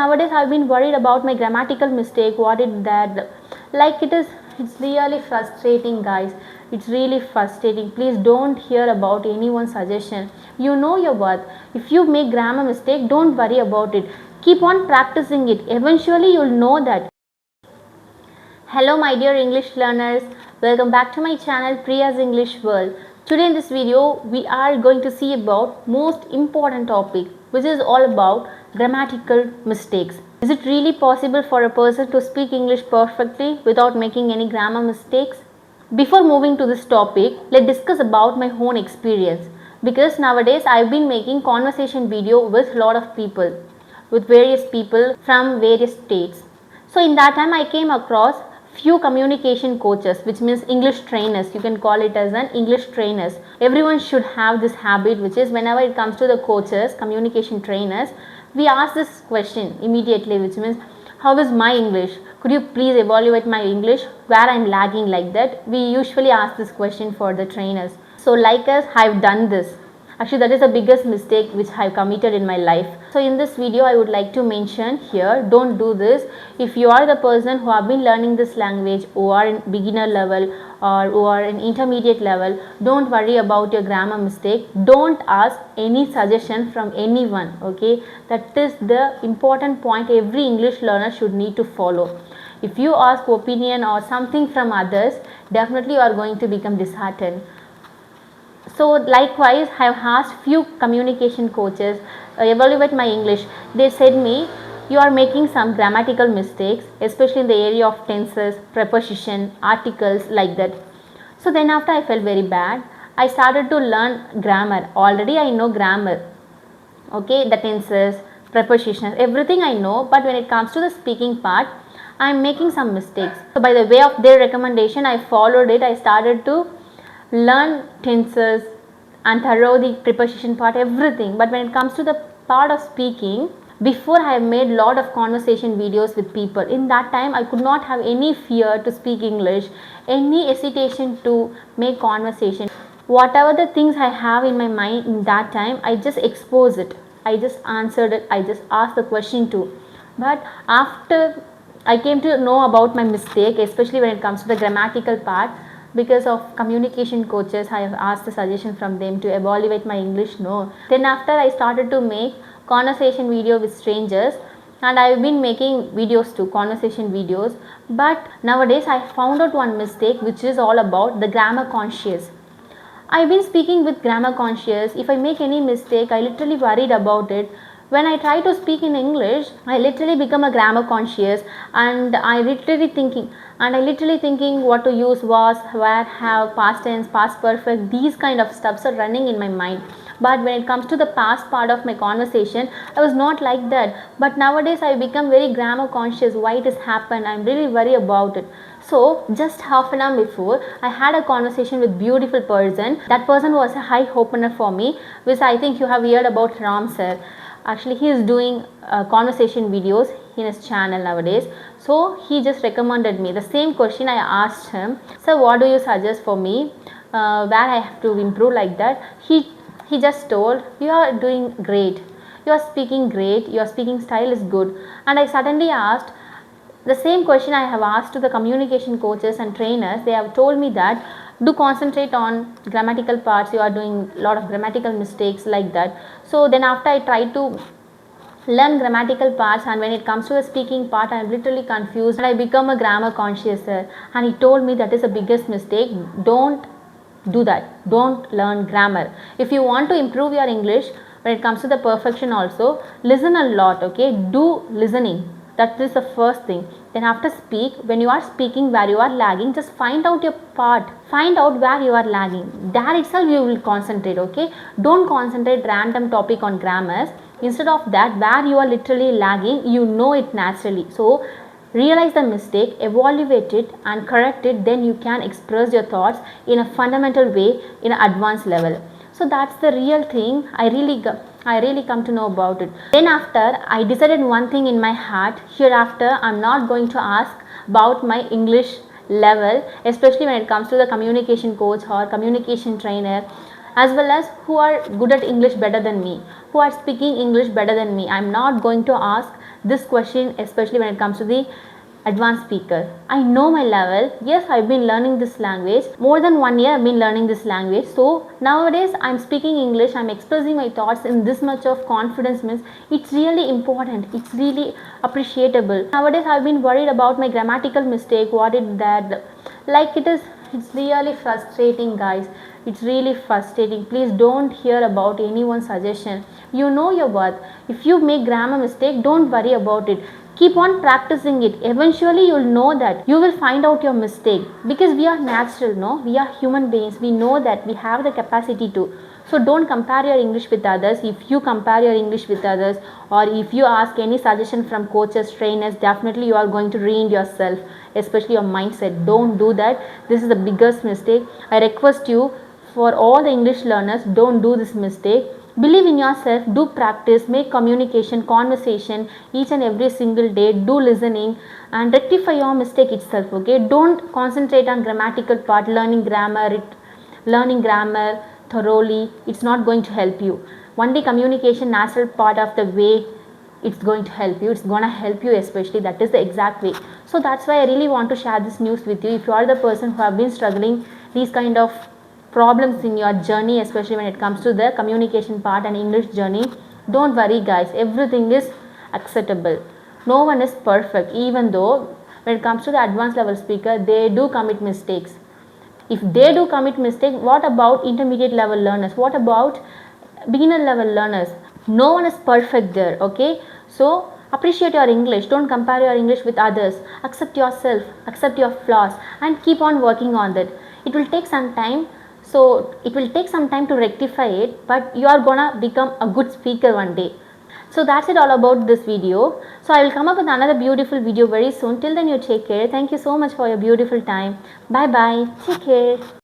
Nowadays I've been worried about my grammatical mistake, what it that like it's really frustrating, guys. It's really frustrating. Please don't hear about anyone's suggestion. You know your worth. If you make grammar mistake, don't worry about it. Keep on practicing it. Eventually you'll know that. Hello my dear English learners, welcome back to my channel Priya's English World. Today in this video we are going to see about most important topic, which is all about grammatical mistakes. Is it really possible for a person to speak English perfectly without making any grammar mistakes? Before moving to this topic, let's discuss about my own experience, because nowadays I've been making conversation video with a lot of people, with various people from various states. So in that time I came across few communication coaches, which means English trainers. You can call it as an English trainers. Everyone should have this habit, which is whenever it comes to the coaches, communication trainers, we ask this question immediately, which means, how is my English? Could you please evaluate my English where I'm lagging, like that. We usually ask this question for the trainers. So like us, I've done this. Actually, that is the biggest mistake which I've committed in my life. So in this video, I would like to mention here, don't do this. If you are the person who have been learning this language, who are in beginner level or who are in intermediate level, don't worry about your grammar mistake. Don't ask any suggestion from anyone, okay? That is the important point every English learner should need to follow. If you ask opinion or something from others, definitely you are going to become disheartened. So likewise, I have asked few communication coaches evaluate my English. They said me, you are making some grammatical mistakes, especially in the area of tenses, preposition, articles, like that. So then after I felt very bad. I started to learn grammar. Already I know grammar, okay, the tenses, prepositions, everything I know, but when it comes to the speaking part, I am making some mistakes. So by the way of their recommendation, I followed it. I started to learn tenses and thorough the preposition part, everything. But when it comes to the part of speaking, before I have made lot of conversation videos with people. In that time I could not have any fear to speak English, any hesitation to make conversation. Whatever the things I have in my mind in that time, I just expose it, I just answered it, I just asked the question too. But after I came to know about my mistake, especially when it comes to the grammatical part, because of communication coaches, I have asked the suggestion from them to evaluate my English. No. Then after I started to make conversation video with strangers, and I've been making videos too, conversation videos. But nowadays I found out one mistake, which is all about the grammar conscious. I've been speaking with grammar conscious. If I make any mistake, I literally worried about it. When I try to speak in English, I literally become a grammar conscious, and I literally thinking what to use, was, where, have, past tense, past perfect, these kind of stuffs are running in my mind. But when it comes to the past part of my conversation, I was not like that. But nowadays I become very grammar conscious. Why it has happened? I'm really worried about it. So just half an hour before, I had a conversation with beautiful person. That person was a high opener for me, which I think you have heard about Ram sir. Actually, he is doing conversation videos in his channel nowadays. So he just recommended me the same question. I asked him, sir, what do you suggest for me, where I have to improve, like that. He just told, you are doing great, you are speaking great, your speaking style is good. And I suddenly asked the same question I have asked to the communication coaches and trainers. They have told me that do concentrate on grammatical parts, you are doing a lot of grammatical mistakes, like that. So then after I tried to learn grammatical parts, and when it comes to the speaking part, I am literally confused and I become a grammar conscious. And he told me that is the biggest mistake. Don't do that. Don't learn grammar. If you want to improve your English, when it comes to the perfection also, listen a lot, okay? Do listening. That is the first thing. Then after speak, when you are speaking where you are lagging, just find out your part. Find out where you are lagging. There itself you will concentrate, okay? Don't concentrate random topic on grammars. Instead of that, where you are literally lagging, you know it naturally. So realize the mistake, evaluate it and correct it. Then you can express your thoughts in a fundamental way, in an advanced level. So that's the real thing. I really come to know about it. Then after, I decided one thing in my heart. Hereafter, I'm not going to ask about my English level, especially when it comes to the communication coach or communication trainer, as well as who are good at English better than me, who are speaking English better than me. I'm not going to ask this question, especially when it comes to the advanced speaker. I know my level. Yes, I've been learning this language. More than 1 year I've been learning this language. So nowadays I'm speaking English, I'm expressing my thoughts in this much of confidence means it's really important. It's really appreciable. Nowadays I've been worried about my grammatical mistake, what is that, like it's really frustrating guys. It's really frustrating. Please don't hear about anyone's suggestion. You know your worth. If you make grammar mistake, don't worry about it. Keep on practicing it. Eventually you'll know that. You will find out your mistake, because we are natural, no? We are human beings. We know that we have the capacity to. So don't compare your English with others. If you compare your English with others, or if you ask any suggestion from coaches, trainers, definitely you are going to ruin yourself, especially your mindset. Don't do that. This is the biggest mistake. I request you, for all the English learners, don't do this mistake. Believe in yourself, do practice, make communication, conversation each and every single day, do listening and rectify your mistake itself, okay? Don't concentrate on grammatical part, learning grammar thoroughly. It's not going to help you. Only communication, natural part of the way, it's going to help you. It's gonna help you, especially that is the exact way. So that's why I really want to share this news with you. If you are the person who have been struggling these kind of problems in your journey, especially when it comes to the communication part and English journey, don't worry guys, everything is acceptable. No one is perfect, even though when it comes to the advanced level speaker, they do commit mistakes. If they do commit mistake, what about intermediate level learners? What about beginner level learners? No one is perfect there, okay? So appreciate your English. Don't compare your English with others. Accept yourself, accept your flaws, and keep on working on that. It will take some time. So it will take some time to rectify it, but you are gonna become a good speaker one day. So that's it all about this video. So I will come up with another beautiful video very soon. Till then, you take care. Thank you so much for your beautiful time. Bye bye. Take care.